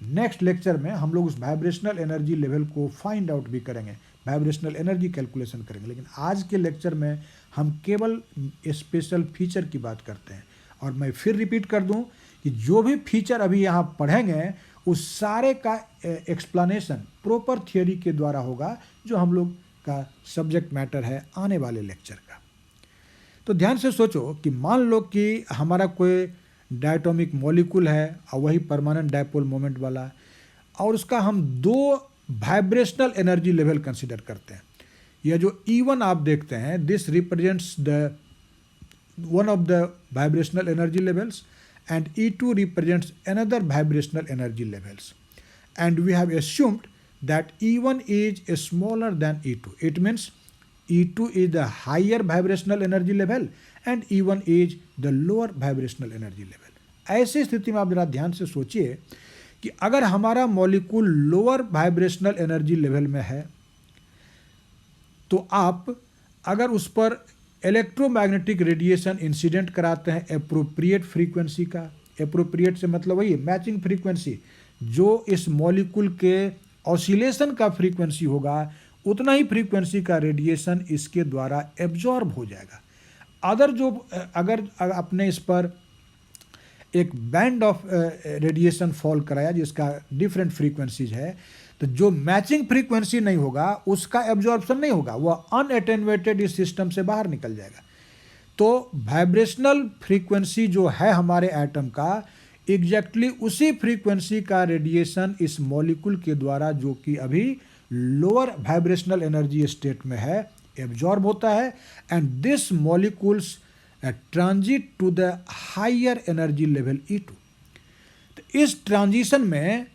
Next lecture में हम लोग उस वाइब्रेशनल एनर्जी लेवल को फाइंड आउट भी करेंगे, वाइब्रेशनल एनर्जी कैलकुलेशन करेंगे, लेकिन आज के लेक्चर में हम केवल स्पेशल फीचर की बात करते हैं। और मैं फिर रिपीट कर दूं कि जो भी फीचर अभी यहाँ पढ़ेंगे उस सारे का एक्सप्लेनेशन प्रॉपर थियोरी के द्वारा होगा, जो हम लोग का सब्जेक्ट मैटर है आने वाले लेक्चर का। तो ध्यान से सोचो कि मान लो कि हमारा कोई डायटोमिक मॉलिक्यूल है और वही परमानेंट डायपोल मोमेंट वाला, और उसका हम दो वाइब्रेशनल एनर्जी लेवल कंसिडर करते हैं। यह जो E1 आप देखते हैं, this represents the one of the vibrational energy levels, and E2 represents another vibrational energy levels, and we have assumed that E1 is smaller than E2. It means E2 is the higher vibrational energy level and E1 is the lower vibrational energy level. ऐसी स्थिति में आप जरा ध्यान से सोचिए कि अगर हमारा molecule lower vibrational energy level में है, तो आप अगर उस पर इलेक्ट्रोमैग्नेटिक रेडिएशन इंसिडेंट कराते हैं एप्रोप्रिएट फ्रीक्वेंसी का, एप्रोप्रिएट से मतलब वही मैचिंग फ्रीक्वेंसी, जो इस मॉलिक्यूल के ऑसिलेशन का फ्रीक्वेंसी होगा, उतना ही फ्रीक्वेंसी का रेडिएशन इसके द्वारा एब्जॉर्ब हो जाएगा। अदर जो अगर आपने इस पर एक बैंड ऑफ रेडिएशन फॉल कराया जिसका डिफरेंट फ्रीक्वेंसीज है, तो जो मैचिंग फ्रीक्वेंसी नहीं होगा उसका एब्जॉर्प्शन नहीं होगा, वह अनअटेन्यूएटेड इस सिस्टम से बाहर निकल जाएगा। तो वाइब्रेशनल फ्रीक्वेंसी जो है हमारे एटम का, एग्जैक्टली उसी फ्रीक्वेंसी का रेडिएशन इस मॉलिक्यूल के द्वारा, जो कि अभी लोअर वाइब्रेशनल एनर्जी स्टेट में है, एब्जॉर्ब होता है, and this molecules transit to the higher energy level E2। तो इस ट्रांजिशन में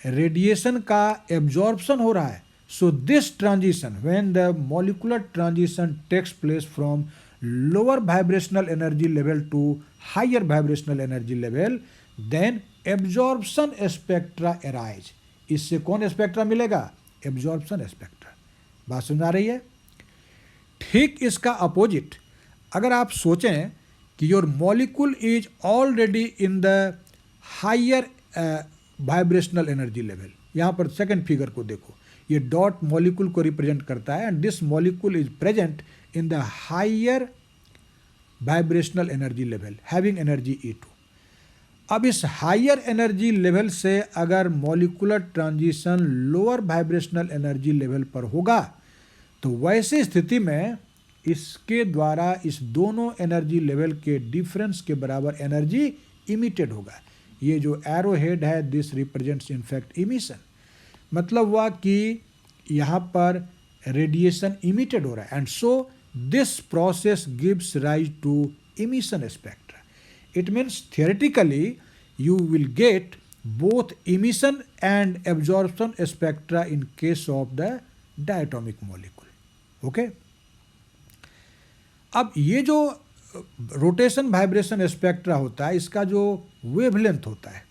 रेडिएशन का एब्जॉर्प्शन हो रहा है। So this transition, when the molecular transition takes place from lower vibrational energy level to higher vibrational energy level, then absorption spectra arise. इससे कौन स्पेक्ट्रा मिलेगा? Absorption spectra. बात समझ आ रही है? ठीक इसका अपोजिट, अगर आप सोचें कि your molecule is already in the higher vibrational energy level, यहाँ पर सेकंड फिगर को देखो, ये डॉट मॉलिक्यूल को रिप्रेजेंट करता है and this molecule is present in the higher vibrational energy level having energy E2। अब इस हायर एनर्जी लेवल से अगर molecular transition lower vibrational energy level पर होगा तो वैसी स्थिति में इसके द्वारा इस दोनों एनर्जी लेवल के डिफरेंस के बराबर एनर्जी इमिटेड होगा। ये जो एरो हेड है, दिस रिप्रेजेंट्स इनफैक्ट इमिशन। मतलब हुआ कि यहाँ पर रेडिएशन इमिटेड हो रहा है and so this process gives rise to emission spectra. It means theoretically you will get both emission and absorption spectra in case of the diatomic molecule. Okay? अब ये जो रोटेशन वाइब्रेशन स्पेक्ट्रा होता है, इसका जो वेवलेंथ होता है,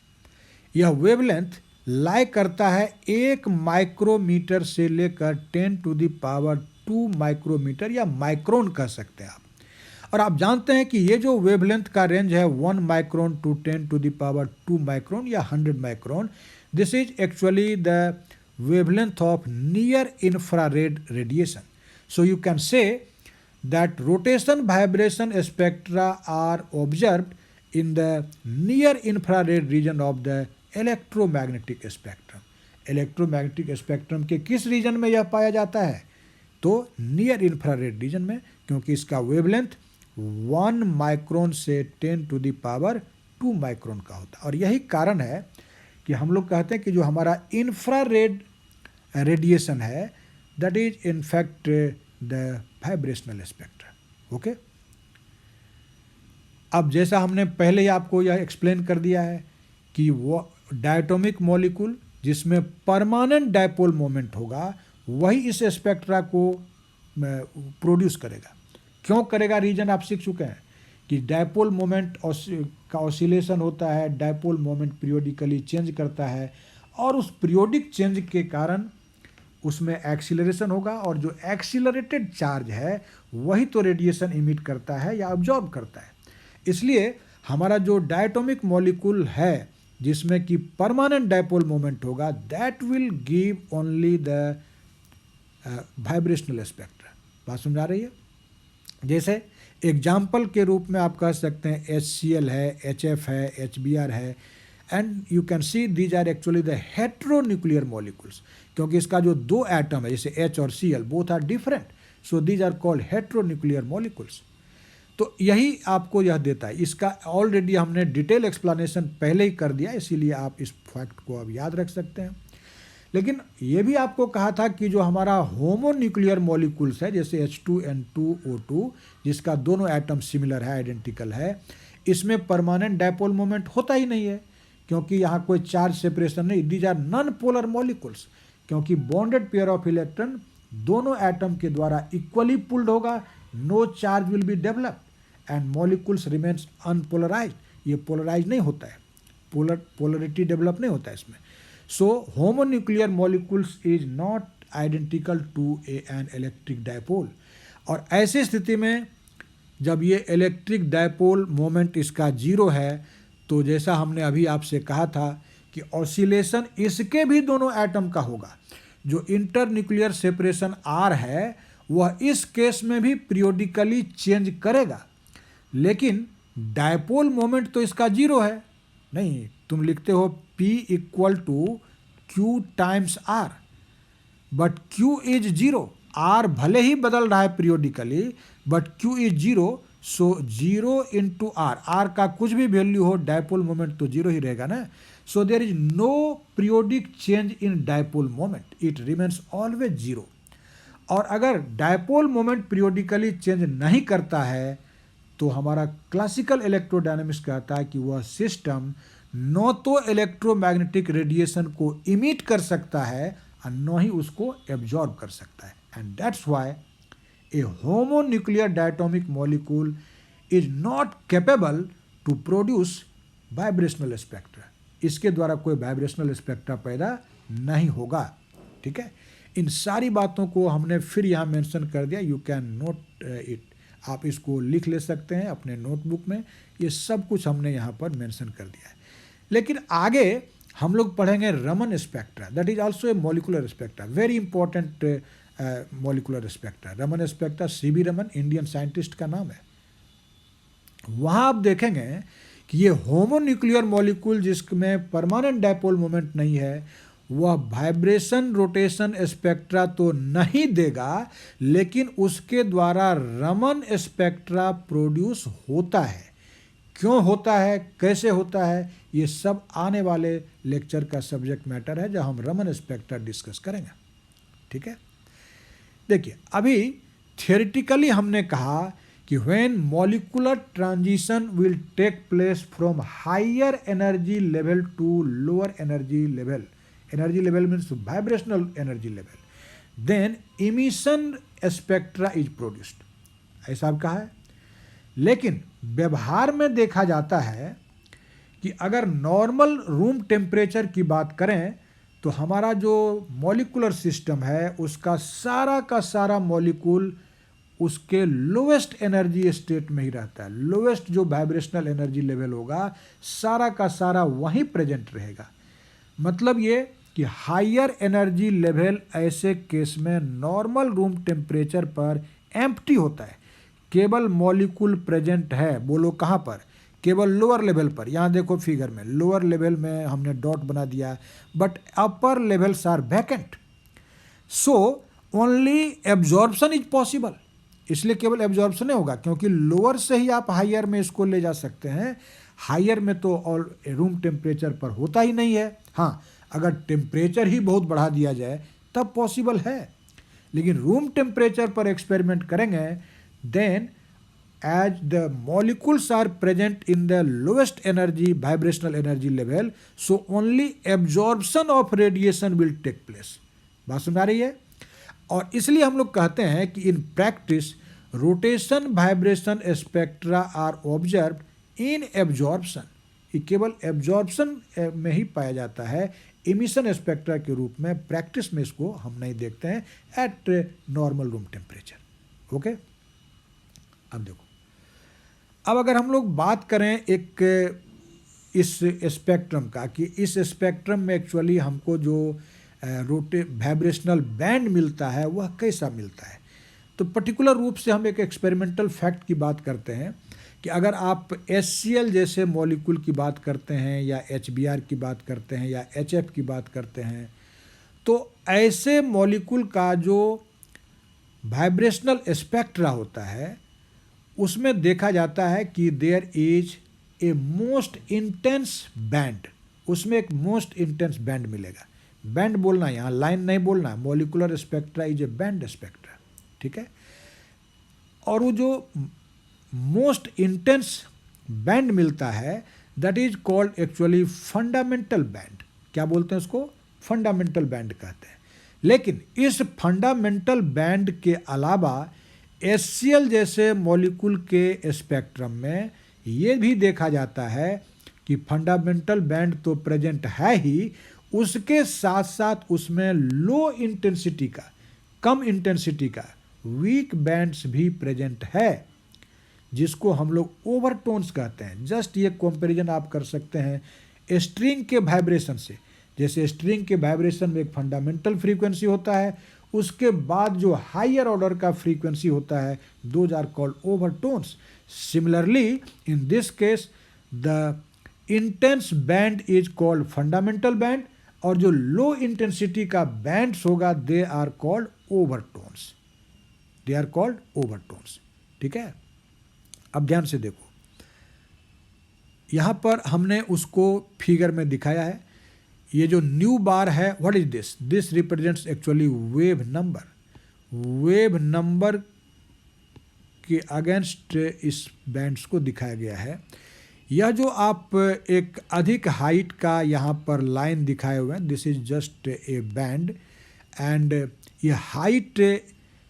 यह वेवलेंथ लाई करता है 1 माइक्रोमीटर से लेकर 10⁻² माइक्रोमीटर या माइक्रोन कह सकते हैं आप। और आप जानते हैं कि ये जो वेवलेंथ का रेंज है 1 माइक्रोन टू 10⁻² माइक्रोन या 100 micron, this is actually the wavelength of near infrared radiation. So you can say that rotation vibration spectra are observed in the near infrared region of the electromagnetic spectrum. Electromagnetic spectrum के किस रीजन में यह पाया जाता है? तो नियर इंफ्रारेड रीजन में, क्योंकि इसका वेवलेंथ 1 माइक्रोन से 10⁻² माइक्रोन का होता है। और यही कारण है कि हम लोग कहते हैं कि जो हमारा इंफ्रारेड रेडिएशन है that is in fact the vibrational spectra. Okay, अब जैसा हमने पहले ही आपको यह एक्सप्लेन कर दिया है कि वो डायटोमिक मॉलिक्यूल जिसमें परमानेंट डायपोल मोमेंट होगा वही इस स्पेक्ट्रा को प्रोड्यूस करेगा। क्यों करेगा? रीजन आप सीख चुके हैं कि डायपोल मोमेंट का ऑसिलेशन होता है, डायपोल मोमेंट पीरियोडिकली चेंज करता है और उस पीरियोडिक चेंज के कारण उसमें एक्सीलरेशन होगा और जो एक्सीलरेटेड चार्ज है वही तो रेडिएशन इमिट करता है या अब्जॉर्ब करता है। इसलिए हमारा जो डायटोमिक मॉलिक्यूल है जिसमें कि परमानेंट डायपोल मोमेंट होगा, that will give only the vibrational spectra. बात समझ आ रही है? जैसे एग्जाम्पल के रूप में आप कह सकते हैं HCl है, HF है, HBr है, and you can see these are actually the heteronuclear molecules, क्योंकि इसका जो 2 एटम है जैसे H और Cl both are different, so these are called heteronuclear molecules. तो यही आपको यह देता है। इसका ऑलरेडी हमने डिटेल एक्सप्लेनेशन पहले ही कर दिया, इसीलिए आप इस फैक्ट को अब याद रख सकते हैं। लेकिन ये भी आपको कहा था कि जो हमारा होमोन्यूक्लियर मॉलिक्यूल्स है जैसे H2N2O2 जिसका दोनों एटम सिमिलर है, आइडेंटिकल है, इसमें परमानेंट डायपोल मोमेंट होता ही नहीं है क्योंकि यहाँ कोई चार्ज सेपरेशन नहीं। These are non polar molecules, क्योंकि बॉन्डेड पेयर ऑफ इलेक्ट्रॉन दोनों एटम के द्वारा इक्वली पुल्ड होगा, no charge will be developed and molecules remains unpolarise. ये पोलराइज नहीं होता है, पोलरिटी डेवलप नहीं होता है इसमें। So homonuclear molecules is not identical to an electric dipole। और ऐसी स्थिति में जब ये इलेक्ट्रिक डायपोल मोमेंट इसका 0 है तो जैसा हमने अभी आपसे कहा था कि ऑसिलेशन इसके भी दोनों एटम का होगा। जो इंटरन्यूक्लियर सेपरेशन R है वह इस केस में भी पीरियोडिकली चेंज करेगा, लेकिन डायपोल मोमेंट तो इसका 0 है। नहीं, तुम लिखते हो P = Q times R, but Q is 0। R भले ही बदल रहा है periodically but Q is 0, so 0 × R, R का कुछ भी वैल्यू हो डायपोल मोमेंट तो 0 ही रहेगा ना। So there is no periodic change in dipole moment, it remains always 0। और अगर डायपोल मोमेंट पीरियोडिकली चेंज नहीं करता है तो हमारा क्लासिकल इलेक्ट्रोडायनेमिक्स कहता है कि वह सिस्टम न तो इलेक्ट्रोमैग्नेटिक रेडिएशन को इमिट कर सकता है और न ही उसको एब्जॉर्ब कर सकता है। And that's why a homonuclear diatomic molecule is not capable to produce vibrational spectra. इसके द्वारा कोई वाइब्रेशनल स्पेक्ट्रा पैदा नहीं होगा। ठीक है, इन सारी बातों को हमने फिर यहाँ मेंशन कर दिया, यू कैन नोट इट, आप इसको लिख ले सकते हैं अपने नोटबुक में, ये सब कुछ हमने यहाँ पर मेंशन कर दिया है। लेकिन आगे हम लोग पढ़ेंगे Raman spectra, that is also a molecular spectra, very important molecular spectra. Raman spectra CV Raman Indian scientist का नाम है। वहाँ आप देखेंगे कि ये होमोन्यूक्लियर मॉलिक्यूल जिसमें परमानेंट डायपोल मोमेंट नहीं है, वह वाइब्रेशन रोटेशन स्पेक्ट्रा तो नहीं देगा, लेकिन उसके द्वारा रमन स्पेक्ट्रा प्रोड्यूस होता है। क्यों होता है, कैसे होता है, ये सब आने वाले लेक्चर का सब्जेक्ट मैटर है जब हम रमन स्पेक्ट्रा डिस्कस करेंगे। ठीक है, देखिए अभी थियोरेटिकली हमने कहा कि when molecular transition will take place from higher energy level to lower energy level, energy level means vibrational energy level, then emission spectra is produced, ऐसा अब कहा है। लेकिन व्यवहार में देखा जाता है कि अगर नॉर्मल रूम टेम्परेचर की बात करें तो हमारा जो मॉलिकुलर सिस्टम है उसका सारा का सारा मॉलिक्यूल उसके लोवेस्ट एनर्जी स्टेट में ही रहता है। लोवेस्ट जो वाइब्रेशनल एनर्जी लेवल होगा सारा का सारा वहीं प्रेजेंट रहेगा। मतलब ये कि हायर एनर्जी लेवल ऐसे केस में नॉर्मल रूम टेम्परेचर पर एम्प्टी होता है, केवल मॉलिक्यूल प्रेजेंट है। बोलो कहाँ पर, केवल लोअर लेवल पर। यहाँ देखो फिगर में लोअर लेवल में हमने डॉट बना दिया, but upper levels are vacant, so only absorption is possible. इसलिए केवल एब्जॉर्प्शन होगा, क्योंकि लोअर से ही आप हायर में इसको ले जा सकते हैं। हायर में तो और रूम टेम्परेचर पर होता ही नहीं है। हाँ, अगर टेम्परेचर ही बहुत बढ़ा दिया जाए तब पॉसिबल है, लेकिन रूम टेम्परेचर पर एक्सपेरिमेंट करेंगे, then as the molecules are present in the lowest energy vibrational energy level, so only absorption of radiation will take place। बात सुन आ रही है? और इसलिए हम लोग कहते हैं कि in practice rotation vibration spectra are observed in absorption. ये केवल एब्जॉर्प्शन में ही पाया जाता है, इमिशन स्पेक्ट्रा के रूप में प्रैक्टिस में इसको हम नहीं देखते हैं eight normal room temperature. Okay, अब देखो, अब अगर हम लोग बात करें एक इस स्पेक्ट्रम का, कि इस स्पेक्ट्रम में एक्चुअली हमको जो वाइब्रेशनल बैंड मिलता है वह कैसा मिलता है, तो पर्टिकुलर रूप से हम एक एक्सपेरिमेंटल फैक्ट की बात करते हैं कि अगर आप HCl जैसे मॉलिक्यूल की बात करते हैं या HBr की बात करते हैं या HF की बात करते हैं, तो ऐसे मॉलिक्यूल का जो वाइब्रेशनल स्पेक्ट्रा होता है उसमें देखा जाता है कि there is a most intense band, उसमें एक मोस्ट इंटेंस बैंड मिलेगा। बैंड बोलना, यहाँ लाइन नहीं बोलना, molecular spectra is a band spectra. ठीक है, और वो जो मोस्ट इंटेंस बैंड मिलता है that is called actually fundamental band. क्या बोलते हैं उसको? फंडामेंटल बैंड कहते हैं। लेकिन इस फंडामेंटल बैंड के अलावा HCl जैसे मॉलिक्यूल के स्पेक्ट्रम में ये भी देखा जाता है कि फंडामेंटल बैंड तो प्रेजेंट है ही, उसके साथ साथ उसमें लो इंटेंसिटी का, कम इंटेंसिटी का वीक बैंड्स भी प्रेजेंट है, जिसको हम लोग ओवरटोन्स कहते हैं। जस्ट ये कंपैरिजन आप कर सकते हैं स्ट्रिंग के वाइब्रेशन से। जैसे स्ट्रिंग के वाइब्रेशन में एक फंडामेंटल फ्रीक्वेंसी होता है, उसके बाद जो हायर ऑर्डर का फ्रीक्वेंसी होता है, those are called overtones. Similarly in this case the intense band is called fundamental band, और जो लो इंटेंसिटी का बैंड्स होगा they are called overtones, they are called overtones. ठीक है, अब ध्यान से देखो, यहां पर हमने उसको फिगर में दिखाया है। ये जो न्यू बार है, what is this? This represents actually wave number. Wave number के अगेंस्ट इस बैंड्स को दिखाया गया है। यह जो आप एक अधिक हाइट का यहाँ पर लाइन दिखाए हुए हैं, this is just a band, and ये हाइट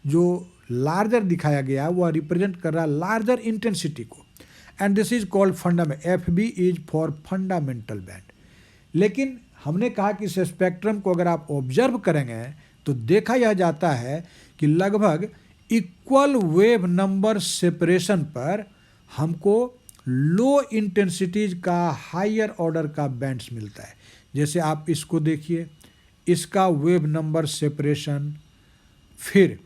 जो लार्जर दिखाया गया है वह रिप्रेजेंट कर रहा है लार्जर इंटेंसिटी को, and this is called fundamental, F B is for fundamental band. लेकिन हमने कहा कि इस स्पेक्ट्रम को अगर आप ऑब्जर्व करेंगे तो देखा यह जाता है कि लगभग इक्वल वेव नंबर सेपरेशन पर हमको लो इंटेंसिटीज का हायर ऑर्डर का बैंड्स मिलता है। जैसे आप इसको देखिए, इसका वेव नंबर सेपरेशन, फिर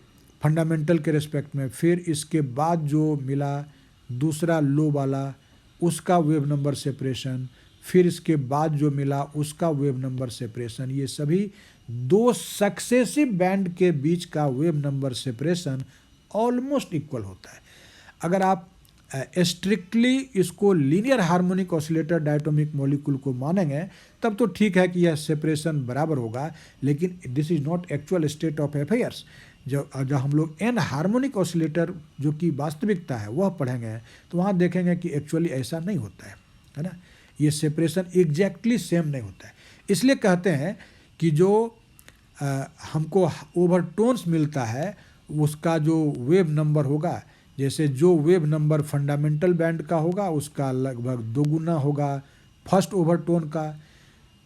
फंडामेंटल के रिस्पेक्ट में, फिर इसके बाद जो मिला दूसरा लो वाला उसका वेव नंबर सेपरेशन, फिर इसके बाद जो मिला उसका वेव नंबर सेपरेशन, ये सभी दो सक्सेसिव बैंड के बीच का wave number separation almost equal होता है। अगर आप स्ट्रिक्टली इसको linear harmonic oscillator diatomic molecule को मानेंगे तब तो ठीक है कि यह सेपरेशन बराबर होगा, लेकिन this is not actual state of affairs. जब हम लोग एन हार्मोनिक ऑसिलेटर जो कि वास्तविकता है वह पढ़ेंगे तो वहाँ देखेंगे कि एक्चुअली ऐसा नहीं होता है ना, ये सेपरेशन एग्जैक्टली सेम नहीं होता है। इसलिए कहते हैं कि जो हमको ओवरटोन्स मिलता है उसका जो वेव नंबर होगा, जैसे जो वेव नंबर फंडामेंटल बैंड का होगा उसका लगभग 2 गुना होगा फर्स्ट ओवरटोन का,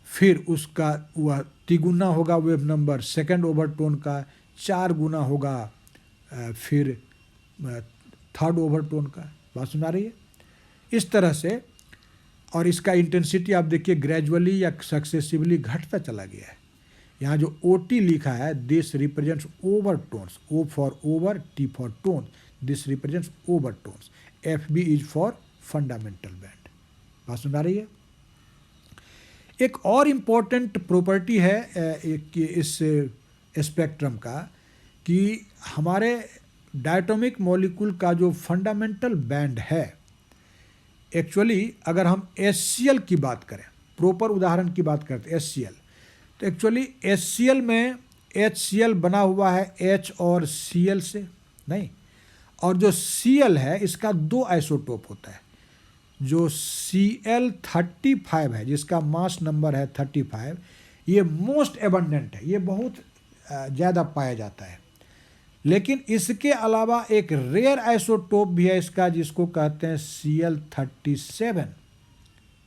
फिर उसका वह 3 गुना होगा वेव नंबर सेकंड ओवरटोन का, 4 गुना होगा फिर थर्ड ओवरटोन का। बात सुना रही है? इस तरह से, और इसका इंटेंसिटी आप देखिए ग्रेजुअली या सक्सेसिवली घटता चला गया है। यहाँ जो OT लिखा है, this represents overtones, O for over, T for tone, this represents overtones, FB is for fundamental band. बात सुना रही है? एक और इम्पॉर्टेंट प्रॉपर्टी है इस स्पेक्ट्रम का कि हमारे डायटोमिक मॉलिक्यूल का जो फंडामेंटल बैंड है, एक्चुअली अगर हम HCl की बात करें, प्रॉपर उदाहरण की बात करते हैं HCl, तो एक्चुअली HCl में HCl बना हुआ है H और Cl से नहीं, और जो Cl है इसका 2 आइसोटोप होता है। जो Cl35 है जिसका मास नंबर है 35, ये मोस्ट एबंडेंट है, ये बहुत ज़्यादा पाया जाता है। लेकिन इसके अलावा एक रेयर आइसोटोप भी है इसका जिसको कहते हैं Cl37,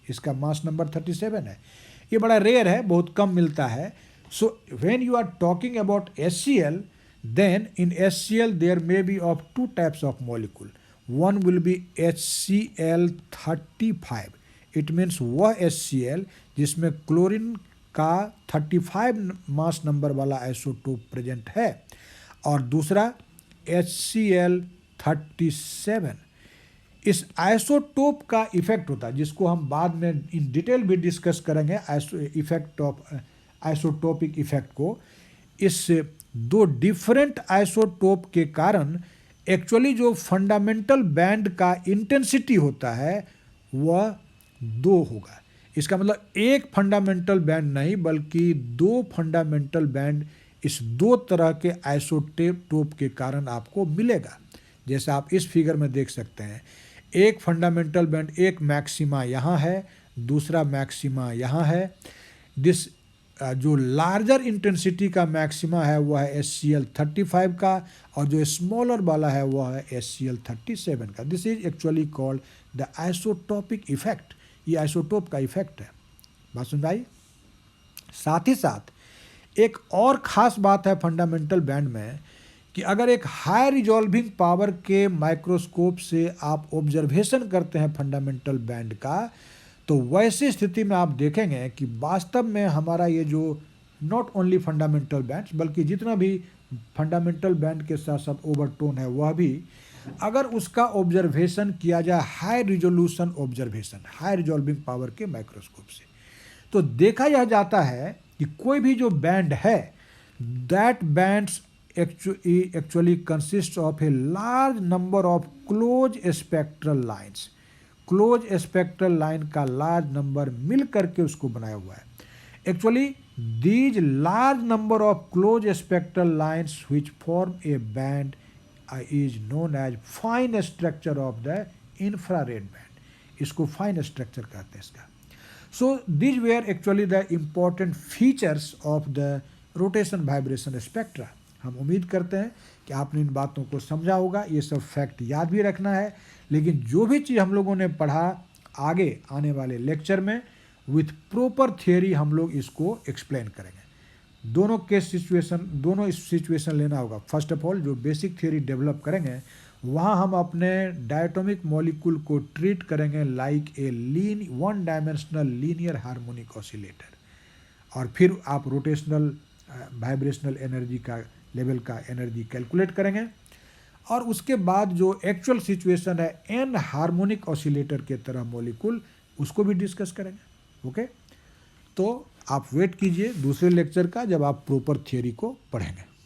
इसका मास नंबर 37 है। ये बड़ा रेयर है, बहुत कम मिलता है। So when you are talking about HCl, then in HCl there may be of 2 types of molecule. One will be HCl35, it means वह HCl जिसमें क्लोरीन का 35 मास नंबर वाला आइसोटोप प्रेजेंट है, और दूसरा HCl37। इस आइसोटोप का इफेक्ट होता है जिसको हम बाद में इन डिटेल भी डिस्कस करेंगे, इफेक्ट ऑफ आइसोटोपिक इफेक्ट को। इस 2 डिफरेंट आइसोटोप के कारण एक्चुअली जो फंडामेंटल बैंड का इंटेंसिटी होता है वह 2 होगा। इसका मतलब एक फंडामेंटल बैंड नहीं बल्कि 2 फंडामेंटल बैंड इस 2 तरह के आइसोटोप के कारण आपको मिलेगा। जैसे आप इस फिगर में देख सकते हैं, एक फंडामेंटल बैंड, एक मैक्सिमा यहाँ है, दूसरा मैक्सिमा यहाँ है। दिस जो लार्जर इंटेंसिटी का मैक्सिमा है वह है HCl35 का, और जो स्मॉलर वाला है वह है HCl37 का। This is actually called the isotopic effect. ये आइसोटोप का इफेक्ट है। बात सुन भाई, साथ ही साथ एक और ख़ास बात है फंडामेंटल बैंड में कि अगर एक हाई रिजॉल्विंग पावर के माइक्रोस्कोप से आप ऑब्जर्वेशन करते हैं फंडामेंटल बैंड का, तो वैसी स्थिति में आप देखेंगे कि वास्तव में हमारा ये जो नॉट ओनली फंडामेंटल बैंड्स बल्कि जितना भी फंडामेंटल बैंड के साथ साथ ओवरटोन है वह भी, अगर उसका ऑब्जर्वेशन किया जाए high resolution observation, high resolving power के माइक्रोस्कोप से, तो देखा यह जाता है कि कोई भी जो बैंड है, that bands actually consists of a large number of close spectral lines. Close spectral line का लार्ज नंबर मिल करके उसको बनाया हुआ है। Actually these large number of close spectral lines which form a band is known as fine structure of the infrared band. इसको फाइन स्ट्रक्चर कहते हैं इसका। So this where actually the important features of the rotation vibration spectra. हम उम्मीद करते हैं कि आपने इन बातों को समझा होगा। ये सब फैक्ट याद भी रखना है, लेकिन जो भी चीज़ हम लोगों ने पढ़ा आगे आने वाले लेक्चर में विथ प्रॉपर थियोरी हम लोग इसको एक्सप्लेन करेंगे। दोनों केस सिचुएशन, दोनों सिचुएशन लेना होगा। फर्स्ट ऑफ ऑल जो बेसिक थियोरी डेवलप करेंगे वहाँ हम अपने डायटोमिक मॉलिक्यूल को ट्रीट करेंगे like a one dimensional linear harmonic oscillator, और फिर आप रोटेशनल वाइब्रेशनल एनर्जी का लेवल का एनर्जी कैलकुलेट करेंगे, और उसके बाद जो एक्चुअल सिचुएशन है एन हार्मोनिक ऑसिलेटर के तरह मॉलिक्यूल, उसको भी डिस्कस करेंगे। ओके, तो आप वेट कीजिए दूसरे लेक्चर का जब आप प्रॉपर थियोरी को पढ़ेंगे।